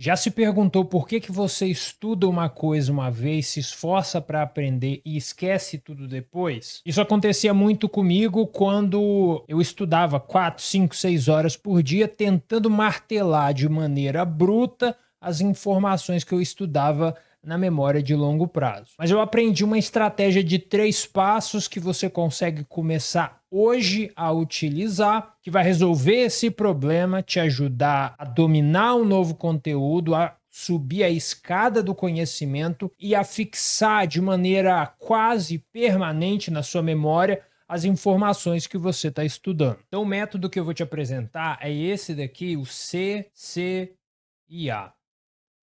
Já se perguntou por que que você estuda uma coisa uma vez, se esforça para aprender e esquece tudo depois? Isso acontecia muito comigo quando eu estudava 4, 5, 6 horas por dia, tentando martelar de maneira bruta as informações que eu estudava na memória de longo prazo. Mas eu aprendi uma estratégia de 3 passos que você consegue começar hoje a utilizar, que vai resolver esse problema, te ajudar a dominar um novo conteúdo, a subir a escada do conhecimento e a fixar de maneira quase permanente na sua memória as informações que você está estudando. Então, o método que eu vou te apresentar é esse daqui, o CCIA.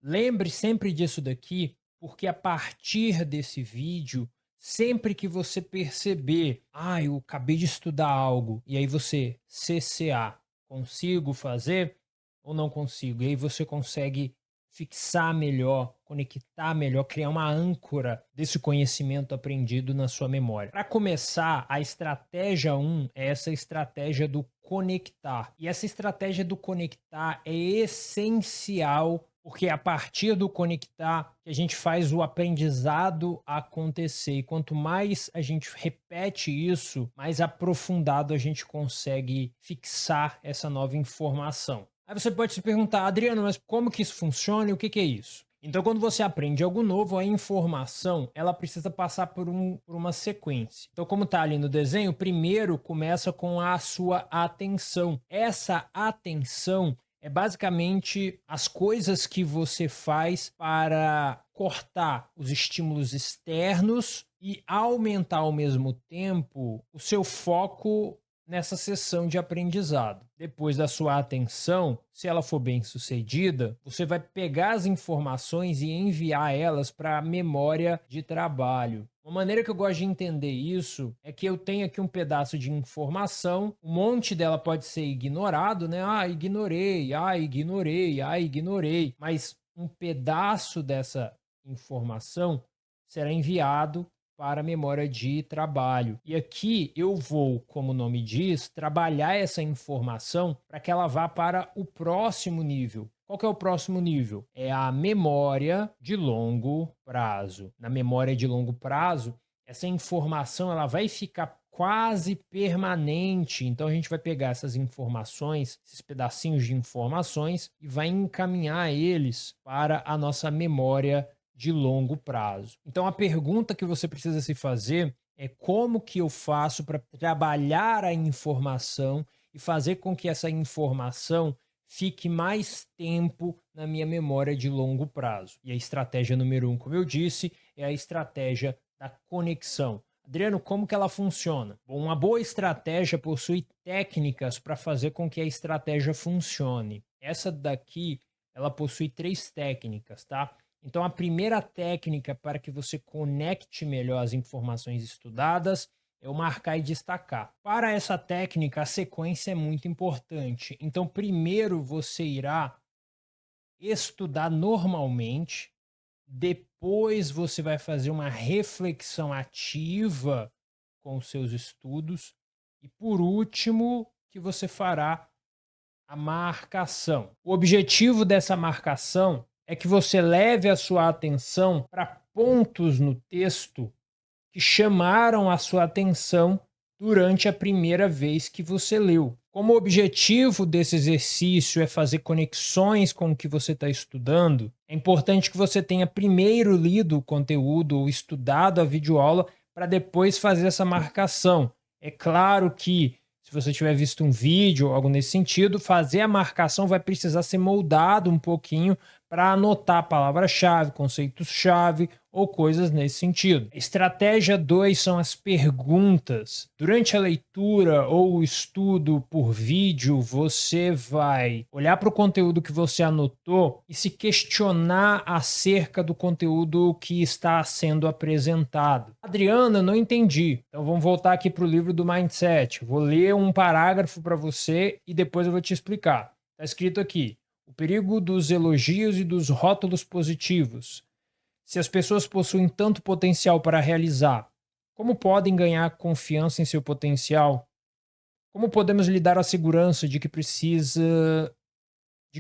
Lembre sempre disso daqui, porque a partir desse vídeo, sempre que você perceber, eu acabei de estudar algo, e aí você, CCA, consigo fazer ou não consigo? E aí você consegue fixar melhor, conectar melhor, criar uma âncora desse conhecimento aprendido na sua memória. Para começar, a estratégia 1 é essa estratégia do conectar. E essa estratégia do conectar é essencial porque é a partir do conectar que a gente faz o aprendizado acontecer. E quanto mais a gente repete isso, mais aprofundado a gente consegue fixar essa nova informação. Aí você pode se perguntar, Adriano, mas como que isso funciona e o que é isso? Então, quando você aprende algo novo, a informação ela precisa passar por uma sequência. Então, como está ali no desenho, primeiro começa com a sua atenção. Essa atenção é basicamente as coisas que você faz para cortar os estímulos externos e aumentar ao mesmo tempo o seu foco nessa sessão de aprendizado. Depois da sua atenção, se ela for bem sucedida, você vai pegar as informações e enviar elas para a memória de trabalho. Uma maneira que eu gosto de entender isso é que eu tenho aqui um pedaço de informação, um monte dela pode ser ignorado, né? Ignorei, ignorei. Mas um pedaço dessa informação será enviado para a memória de trabalho. E aqui eu vou, como o nome diz, trabalhar essa informação para que ela vá para o próximo nível. Qual que é o próximo nível? É a memória de longo prazo. Na memória de longo prazo, essa informação ela vai ficar quase permanente. Então a gente vai pegar essas informações, esses pedacinhos de informações e vai encaminhar eles para a nossa memória de longo prazo. Então a pergunta que você precisa se fazer é como que eu faço para trabalhar a informação e fazer com que essa informação fique mais tempo na minha memória de longo prazo. E a estratégia número 1, como eu disse, é a estratégia da conexão. Adriano, como que ela funciona? Bom, uma boa estratégia possui técnicas para fazer com que a estratégia funcione. Essa daqui, ela possui 3 técnicas, tá? Então, a primeira técnica para que você conecte melhor as informações estudadas é o marcar e destacar. Para essa técnica, a sequência é muito importante. Então, primeiro você irá estudar normalmente, depois você vai fazer uma reflexão ativa com os seus estudos e, por último, que você fará a marcação. O objetivo dessa marcação é que você leve a sua atenção para pontos no texto que chamaram a sua atenção durante a primeira vez que você leu. Como o objetivo desse exercício é fazer conexões com o que você está estudando, é importante que você tenha primeiro lido o conteúdo ou estudado a videoaula para depois fazer essa marcação. É claro que se você tiver visto um vídeo ou algo nesse sentido, fazer a marcação vai precisar ser moldado um pouquinho para anotar a palavra-chave, conceitos-chave ou coisas nesse sentido. Estratégia 2 são as perguntas. Durante a leitura ou o estudo por vídeo, você vai olhar para o conteúdo que você anotou e se questionar acerca do conteúdo que está sendo apresentado. Adriana, não entendi. Então vamos voltar aqui para o livro do Mindset. Vou ler um parágrafo para você e depois eu vou te explicar. Está escrito aqui: o perigo dos elogios e dos rótulos positivos. Se as pessoas possuem tanto potencial para realizar, como podem ganhar confiança em seu potencial? Como podemos lhe dar a segurança de que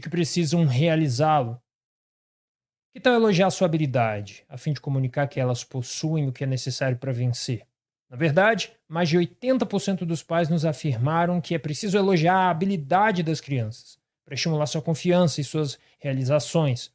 precisam realizá-lo? Que tal elogiar sua habilidade, a fim de comunicar que elas possuem o que é necessário para vencer? Na verdade, mais de 80% dos pais nos afirmaram que é preciso elogiar a habilidade das crianças, para estimular sua confiança e suas realizações.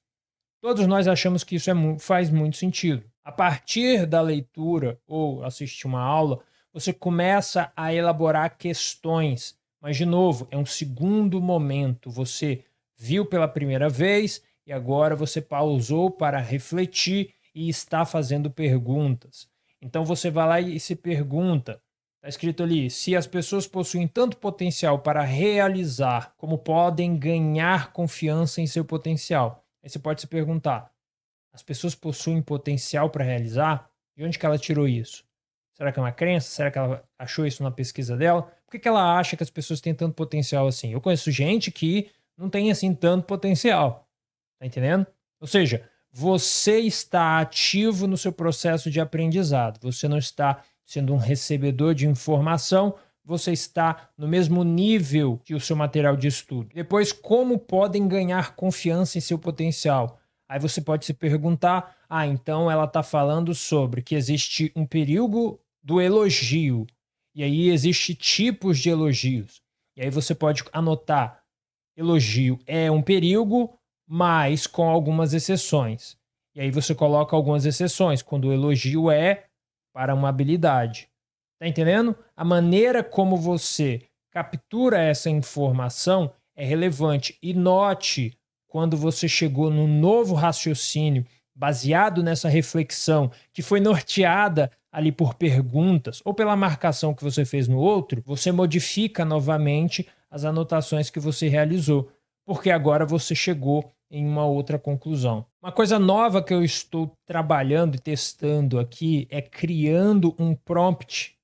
Todos nós achamos que isso faz muito sentido. A partir da leitura ou assistir uma aula, você começa a elaborar questões. Mas, de novo, é um segundo momento. Você viu pela primeira vez e agora você pausou para refletir e está fazendo perguntas. Então você vai lá e se pergunta. Está escrito ali: se as pessoas possuem tanto potencial para realizar, como podem ganhar confiança em seu potencial? Aí você pode se perguntar: as pessoas possuem potencial para realizar? De onde que ela tirou isso? Será que é uma crença? Será que ela achou isso na pesquisa dela? Por que que ela acha que as pessoas têm tanto potencial assim? Eu conheço gente que não tem assim tanto potencial. Tá entendendo? Ou seja, você está ativo no seu processo de aprendizado. Você não está sendo um recebedor de informação, você está no mesmo nível que o seu material de estudo. Depois, como podem ganhar confiança em seu potencial? Aí você pode se perguntar: ah, então ela está falando sobre que existe um período do elogio, e aí existe tipos de elogios. E aí você pode anotar: elogio é um período, mas com algumas exceções. E aí você coloca algumas exceções, quando o elogio é para uma habilidade. Tá entendendo? A maneira como você captura essa informação é relevante. E note quando você chegou num novo raciocínio baseado nessa reflexão que foi norteada ali por perguntas ou pela marcação que você fez no outro, você modifica novamente as anotações que você realizou, porque agora você chegou em uma outra conclusão. Uma coisa nova que eu estou trabalhando e testando aqui é criando um prompt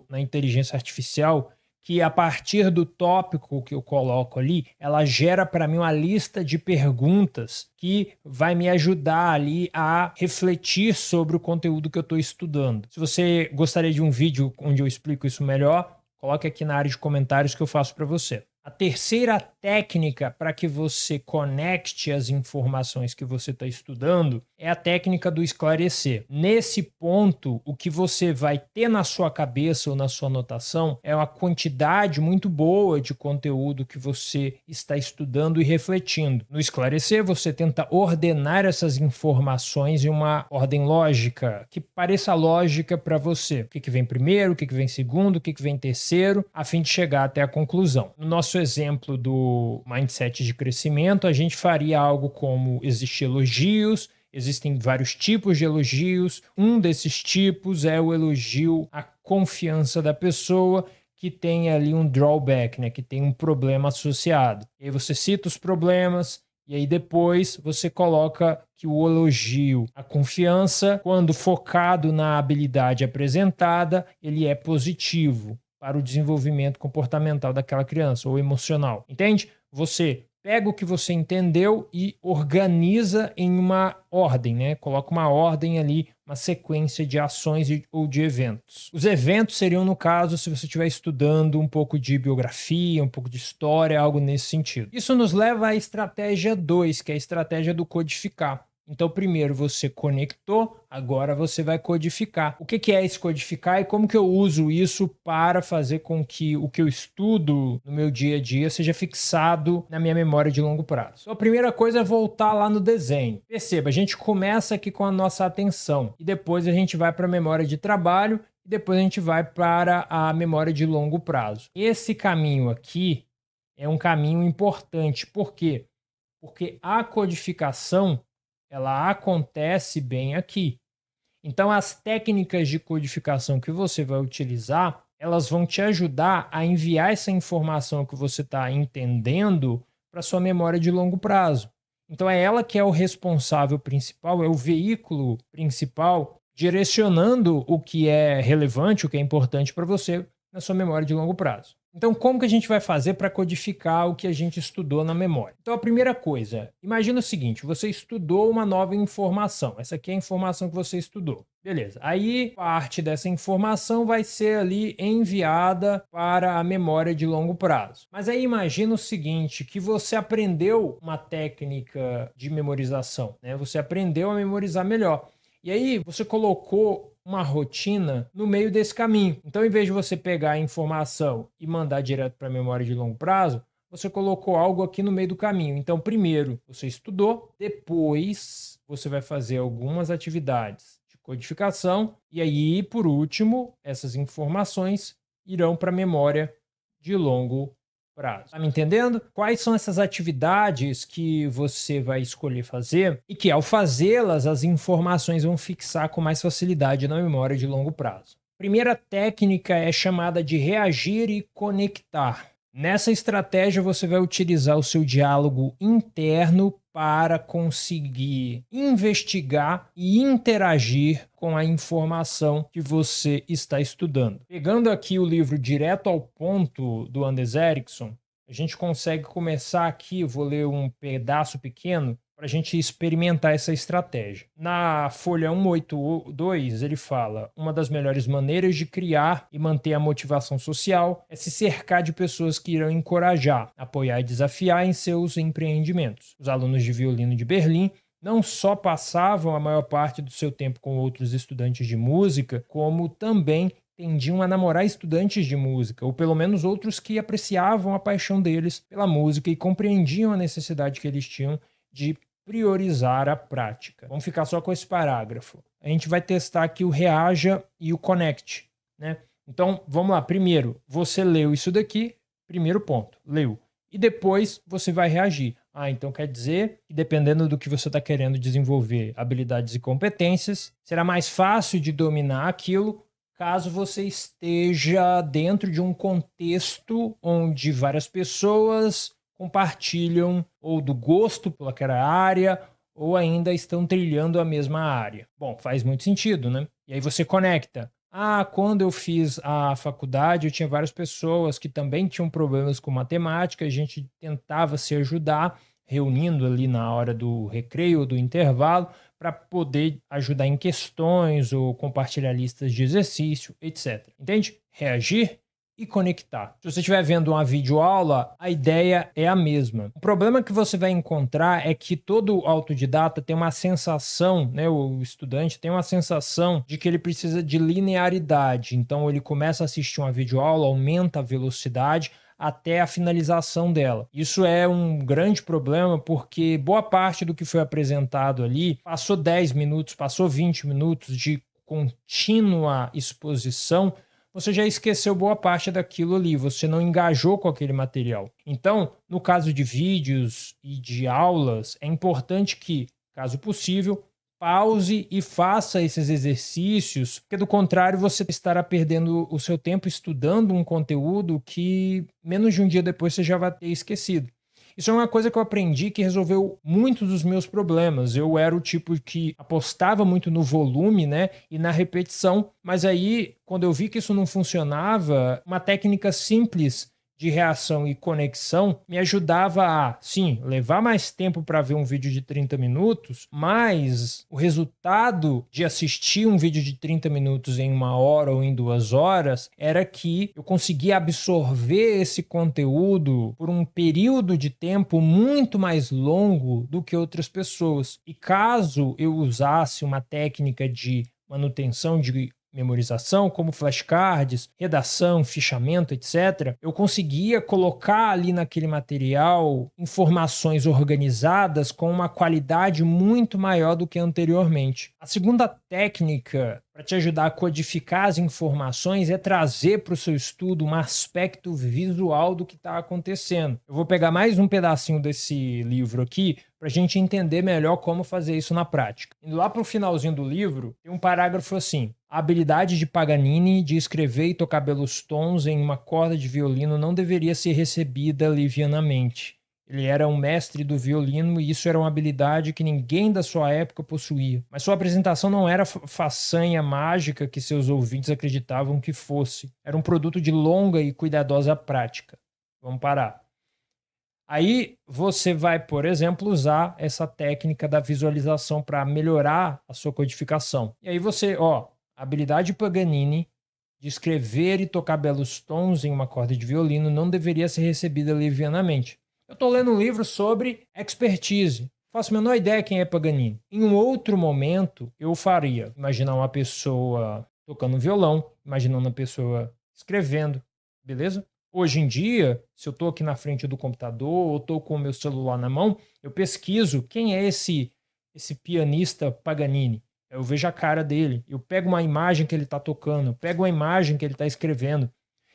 na inteligência artificial que, a partir do tópico que eu coloco ali, ela gera para mim uma lista de perguntas que vai me ajudar ali a refletir sobre o conteúdo que eu estou estudando. Se você gostaria de um vídeo onde eu explico isso melhor, coloque aqui na área de comentários que eu faço para você. A terceira técnica para que você conecte as informações que você está estudando é a técnica do esclarecer. Nesse ponto, o que você vai ter na sua cabeça ou na sua anotação é uma quantidade muito boa de conteúdo que você está estudando e refletindo. No esclarecer, você tenta ordenar essas informações em uma ordem lógica, que pareça lógica para você. O que vem primeiro, o que vem segundo, o que vem terceiro, a fim de chegar até a conclusão. No nosso exemplo do mindset de crescimento, a gente faria algo como: existem elogios, existem vários tipos de elogios. Um desses tipos é o elogio à confiança da pessoa, que tem ali um drawback, né, que tem um problema associado. E aí você cita os problemas, e aí depois você coloca que o elogio à confiança, quando focado na habilidade apresentada, ele é positivo para o desenvolvimento comportamental daquela criança, ou emocional. Entende? Você pega o que você entendeu e organiza em uma ordem, né? Coloca uma ordem ali, uma sequência de ações ou de eventos. Os eventos seriam, no caso, se você estiver estudando um pouco de biografia, um pouco de história, algo nesse sentido. Isso nos leva à estratégia 2, que é a estratégia do codificar. Então, primeiro você conectou, agora você vai codificar. O que é esse codificar e como que eu uso isso para fazer com que o que eu estudo no meu dia a dia seja fixado na minha memória de longo prazo? Então, a primeira coisa é voltar lá no desenho. Perceba, a gente começa aqui com a nossa atenção e depois a gente vai para a memória de trabalho e depois a gente vai para a memória de longo prazo. Esse caminho aqui é um caminho importante. Por quê? Porque a codificação ela acontece bem aqui. Então, as técnicas de codificação que você vai utilizar, elas vão te ajudar a enviar essa informação que você está entendendo para sua memória de longo prazo. Então, é ela que é o responsável principal, é o veículo principal, direcionando o que é relevante, o que é importante para você, na sua memória de longo prazo. Então, como que a gente vai fazer para codificar o que a gente estudou na memória? Então, a primeira coisa, imagina o seguinte, você estudou uma nova informação. Essa aqui é a informação que você estudou. Beleza. Aí, parte dessa informação vai ser ali enviada para a memória de longo prazo. Mas aí imagina o seguinte, que você aprendeu uma técnica de memorização, né? Você aprendeu a memorizar melhor. E aí você colocou uma rotina no meio desse caminho. Então, em vez de você pegar a informação e mandar direto para a memória de longo prazo, você colocou algo aqui no meio do caminho. Então, primeiro você estudou, depois você vai fazer algumas atividades de codificação e aí, por último, essas informações irão para a memória de longo prazo. Tá me entendendo? Quais são essas atividades que você vai escolher fazer e que, ao fazê-las, as informações vão fixar com mais facilidade na memória de longo prazo? Primeira técnica é chamada de reagir e conectar. Nessa estratégia, você vai utilizar o seu diálogo interno para conseguir investigar e interagir com a informação que você está estudando. Pegando aqui o livro Direto ao Ponto, do Anders Ericsson, a gente consegue começar aqui, eu vou ler um pedaço pequeno, para a gente experimentar essa estratégia. Na folha 182, ele fala: uma das melhores maneiras de criar e manter a motivação social é se cercar de pessoas que irão encorajar, apoiar e desafiar em seus empreendimentos. Os alunos de violino de Berlim não só passavam a maior parte do seu tempo com outros estudantes de música, como também tendiam a namorar estudantes de música, ou pelo menos outros que apreciavam a paixão deles pela música e compreendiam a necessidade que eles tinham de priorizar a prática. Vamos ficar só com esse parágrafo. A gente vai testar aqui o reaja e o connect, né? Então, vamos lá. Primeiro, você leu isso daqui, primeiro ponto, leu. E depois você vai reagir. Então quer dizer que dependendo do que você está querendo desenvolver, habilidades e competências, será mais fácil de dominar aquilo caso você esteja dentro de um contexto onde várias pessoas compartilham ou do gosto pelaquela área ou ainda estão trilhando a mesma área. Bom, faz muito sentido, né? E aí você conecta. Quando eu fiz a faculdade, eu tinha várias pessoas que também tinham problemas com matemática, a gente tentava se ajudar, reunindo ali na hora do recreio ou do intervalo, para poder ajudar em questões ou compartilhar listas de exercício, etc. Entende? Reagir e conectar. Se você estiver vendo uma videoaula, a ideia é a mesma. O problema que você vai encontrar é que todo autodidata tem uma sensação, né, o estudante tem uma sensação de que ele precisa de linearidade. Então ele começa a assistir uma videoaula, aumenta a velocidade até a finalização dela. Isso é um grande problema porque boa parte do que foi apresentado ali passou 10 minutos, passou 20 minutos de contínua exposição, você já esqueceu boa parte daquilo ali, você não engajou com aquele material. Então, no caso de vídeos e de aulas, é importante que, caso possível, pause e faça esses exercícios, porque do contrário você estará perdendo o seu tempo estudando um conteúdo que menos de um dia depois você já vai ter esquecido. Isso é uma coisa que eu aprendi que resolveu muitos dos meus problemas. Eu era o tipo que apostava muito no volume, né, e na repetição, mas aí, quando eu vi que isso não funcionava, uma técnica simples de reação e conexão me ajudava a, sim, levar mais tempo para ver um vídeo de 30 minutos, mas o resultado de assistir um vídeo de 30 minutos em 1 hora ou em 2 horas era que eu conseguia absorver esse conteúdo por um período de tempo muito mais longo do que outras pessoas. E caso eu usasse uma técnica de manutenção de memorização, como flashcards, redação, fichamento, etc., eu conseguia colocar ali naquele material informações organizadas com uma qualidade muito maior do que anteriormente. A segunda técnica para te ajudar a codificar as informações é trazer para o seu estudo um aspecto visual do que está acontecendo. Eu vou pegar mais um pedacinho desse livro aqui para a gente entender melhor como fazer isso na prática. Indo lá para o finalzinho do livro, tem um parágrafo assim: a habilidade de Paganini de escrever e tocar belos tons em uma corda de violino não deveria ser recebida livianamente. Ele era um mestre do violino e isso era uma habilidade que ninguém da sua época possuía. Mas sua apresentação não era façanha mágica que seus ouvintes acreditavam que fosse. Era um produto de longa e cuidadosa prática. Vamos parar. Aí você vai, por exemplo, usar essa técnica da visualização para melhorar a sua codificação. E aí você, a habilidade Paganini de escrever e tocar belos tons em uma corda de violino não deveria ser recebida levianamente. Eu estou lendo um livro sobre expertise. Faço a menor ideia quem é Paganini. Em um outro momento, eu faria. Imaginar uma pessoa tocando violão, imaginando uma pessoa escrevendo, beleza? Hoje em dia, se eu estou aqui na frente do computador ou estou com o meu celular na mão, eu pesquiso quem é esse pianista Paganini. Eu vejo a cara dele, eu pego uma imagem que ele está tocando, eu pego uma imagem que ele está escrevendo.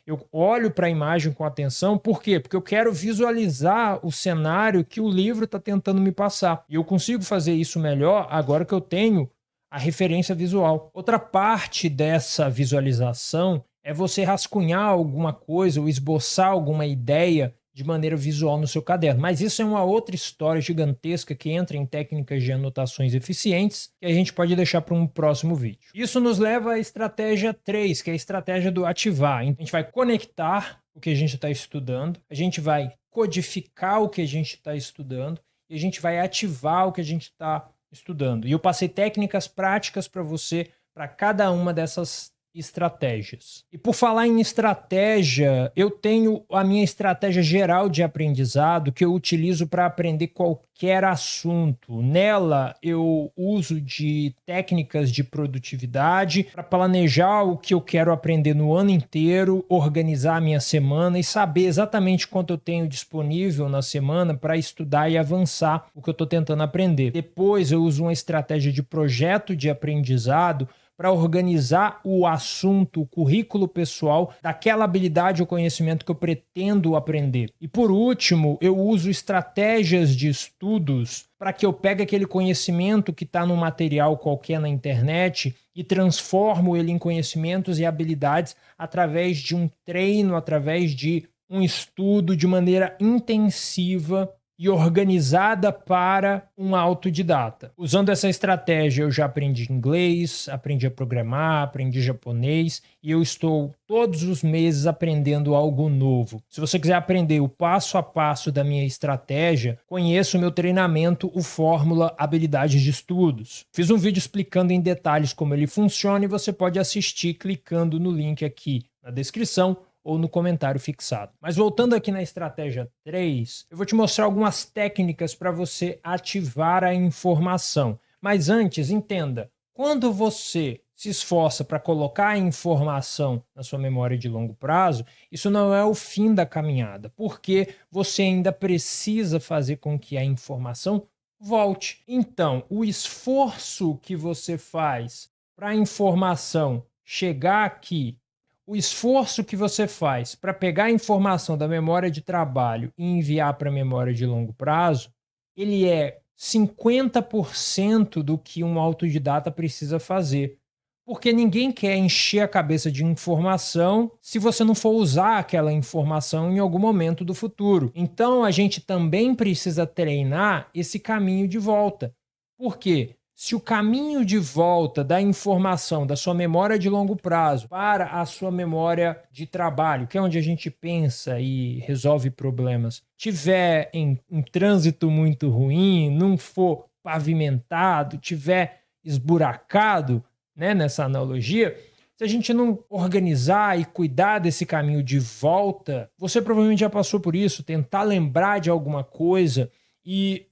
Eu olho para a imagem com atenção, por quê? Porque eu quero visualizar o cenário que o livro está tentando me passar. E eu consigo fazer isso melhor agora que eu tenho a referência visual. Outra parte dessa visualização é você rascunhar alguma coisa ou esboçar alguma ideia de maneira visual no seu caderno. Mas isso é uma outra história gigantesca que entra em técnicas de anotações eficientes que a gente pode deixar para um próximo vídeo. Isso nos leva à estratégia 3, que é a estratégia do ativar. A gente vai conectar o que a gente está estudando, a gente vai codificar o que a gente está estudando e a gente vai ativar o que a gente está estudando. E eu passei técnicas práticas para você para cada uma dessas estratégias. E por falar em estratégia, eu tenho a minha estratégia geral de aprendizado que eu utilizo para aprender qualquer assunto. Nela, eu uso de técnicas de produtividade para planejar o que eu quero aprender no ano inteiro, organizar a minha semana e saber exatamente quanto eu tenho disponível na semana para estudar e avançar o que eu estou tentando aprender. Depois, eu uso uma estratégia de projeto de aprendizado para organizar o assunto, o currículo pessoal daquela habilidade ou conhecimento que eu pretendo aprender. E por último, eu uso estratégias de estudos para que eu pegue aquele conhecimento que está num material qualquer na internet e transformo ele em conhecimentos e habilidades através de um treino, através de um estudo de maneira intensiva e organizada para um autodidata. Usando essa estratégia, eu já aprendi inglês, aprendi a programar, aprendi japonês e eu estou todos os meses aprendendo algo novo. Se você quiser aprender o passo a passo da minha estratégia, conheça o meu treinamento, o Fórmula Habilidades de Estudos. Fiz um vídeo explicando em detalhes como ele funciona e você pode assistir clicando no link aqui na descrição ou no comentário fixado. Mas voltando aqui na estratégia 3, eu vou te mostrar algumas técnicas para você ativar a informação. Mas antes, entenda, quando você se esforça para colocar a informação na sua memória de longo prazo, isso não é o fim da caminhada, porque você ainda precisa fazer com que a informação volte. Então, o esforço que você faz para a informação chegar aqui, o esforço que você faz para pegar a informação da memória de trabalho e enviar para a memória de longo prazo, ele é 50% do que um autodidata precisa fazer. Porque ninguém quer encher a cabeça de informação se você não for usar aquela informação em algum momento do futuro. Então, a gente também precisa treinar esse caminho de volta. Por quê? Se o caminho de volta da informação da sua memória de longo prazo para a sua memória de trabalho, que é onde a gente pensa e resolve problemas, tiver em um trânsito muito ruim, não for pavimentado, tiver esburacado, né, nessa analogia, se a gente não organizar e cuidar desse caminho de volta, você provavelmente já passou por isso, tentar lembrar de alguma coisa e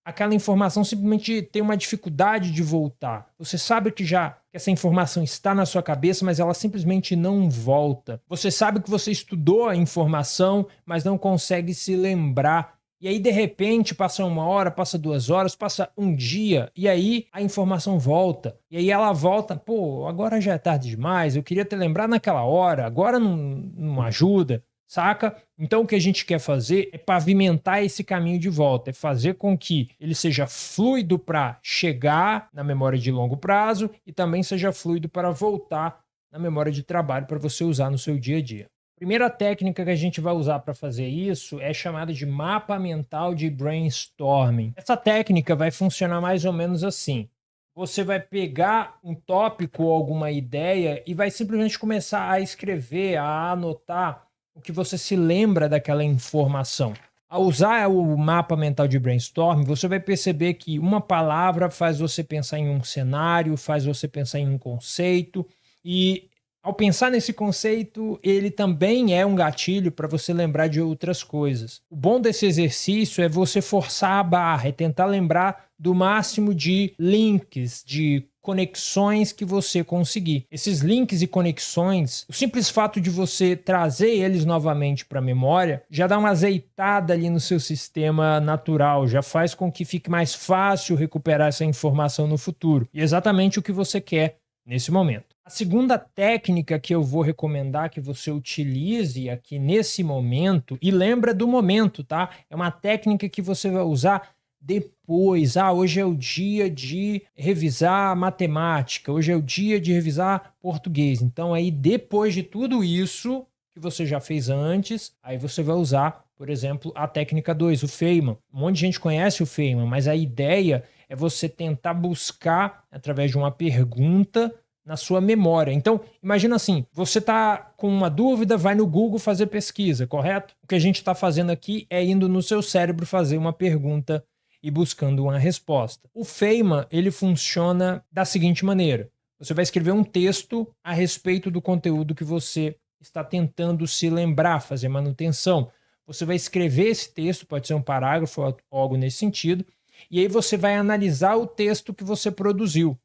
aquela informação simplesmente tem uma dificuldade de voltar. Você sabe que essa informação está na sua cabeça, mas ela simplesmente não volta. Você sabe que você estudou a informação, mas não consegue se lembrar. E aí, de repente, passa 1 hora, passa 2 horas, passa um dia, e aí a informação volta. E aí ela volta, pô, agora já é tarde demais, eu queria ter lembrado naquela hora, agora não ajuda. Saca? Então o que a gente quer fazer é pavimentar esse caminho de volta, é fazer com que ele seja fluido para chegar na memória de longo prazo e também seja fluido para voltar na memória de trabalho para você usar no seu dia a dia. Primeira técnica que a gente vai usar para fazer isso é chamada de mapa mental de brainstorming. Essa técnica vai funcionar mais ou menos assim. Você vai pegar um tópico ou alguma ideia e vai simplesmente começar a escrever, a anotar o que você se lembra daquela informação. Ao usar o mapa mental de brainstorming, você vai perceber que uma palavra faz você pensar em um cenário, faz você pensar em um conceito, e ao pensar nesse conceito, ele também é um gatilho para você lembrar de outras coisas. O bom desse exercício é você forçar a barra, é tentar lembrar do máximo de links, de conexões que você conseguir. Esses links e conexões, o simples fato de você trazer eles novamente para a memória, já dá uma azeitada ali no seu sistema natural, já faz com que fique mais fácil recuperar essa informação no futuro. E é exatamente o que você quer nesse momento. A segunda técnica que eu vou recomendar que você utilize aqui nesse momento, e lembra do momento, tá? É uma técnica que você vai usar depois. Hoje é o dia de revisar matemática, hoje é o dia de revisar português. Então aí depois de tudo isso que você já fez antes, aí você vai usar, por exemplo, a técnica 2, o Feynman. Um monte de gente conhece o Feynman, mas a ideia é você tentar buscar através de uma pergunta na sua memória. Então, imagina assim, você está com uma dúvida, vai no Google fazer pesquisa, correto? O que a gente está fazendo aqui é indo no seu cérebro fazer uma pergunta e buscando uma resposta. O Feynman, ele funciona da seguinte maneira. Você vai escrever um texto a respeito do conteúdo que você está tentando se lembrar, fazer manutenção. Você vai escrever esse texto, pode ser um parágrafo ou algo nesse sentido, e aí você vai analisar o texto que você produziu.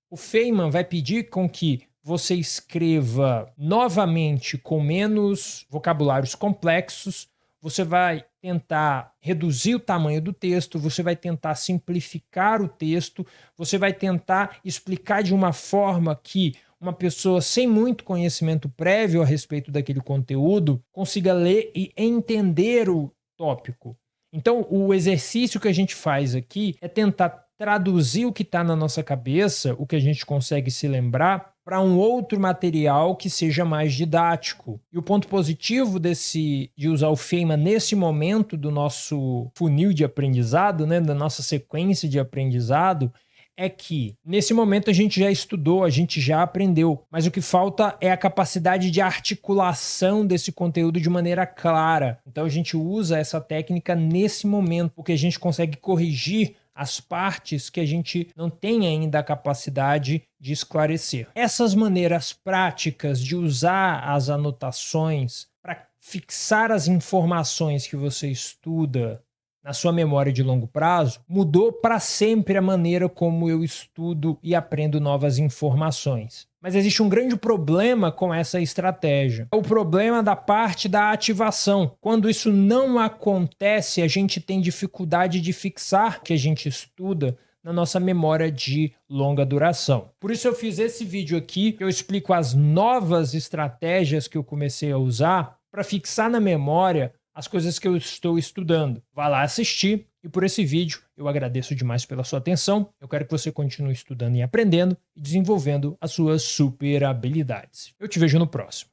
O Feynman vai pedir com que você escreva novamente com menos vocabulários complexos, você vai tentar reduzir o tamanho do texto, você vai tentar simplificar o texto, você vai tentar explicar de uma forma que uma pessoa sem muito conhecimento prévio a respeito daquele conteúdo consiga ler e entender o tópico. Então, o exercício que a gente faz aqui é tentar traduzir o que está na nossa cabeça, o que a gente consegue se lembrar, para um outro material que seja mais didático. E o ponto positivo de usar o Feynman nesse momento do nosso funil de aprendizado, né, da nossa sequência de aprendizado, é que nesse momento a gente já estudou, a gente já aprendeu, mas o que falta é a capacidade de articulação desse conteúdo de maneira clara. Então a gente usa essa técnica nesse momento, porque a gente consegue corrigir as partes que a gente não tem ainda a capacidade de esclarecer. Essas maneiras práticas de usar as anotações para fixar as informações que você estuda na sua memória de longo prazo, mudou para sempre a maneira como eu estudo e aprendo novas informações. Mas existe um grande problema com essa estratégia. É o problema da parte da ativação. Quando isso não acontece, a gente tem dificuldade de fixar o que a gente estuda na nossa memória de longa duração. Por isso eu fiz esse vídeo aqui, que eu explico as novas estratégias que eu comecei a usar para fixar na memória as coisas que eu estou estudando. Vá lá assistir, e por esse vídeo eu agradeço demais pela sua atenção. Eu quero que você continue estudando e aprendendo e desenvolvendo as suas super habilidades. Eu te vejo no próximo.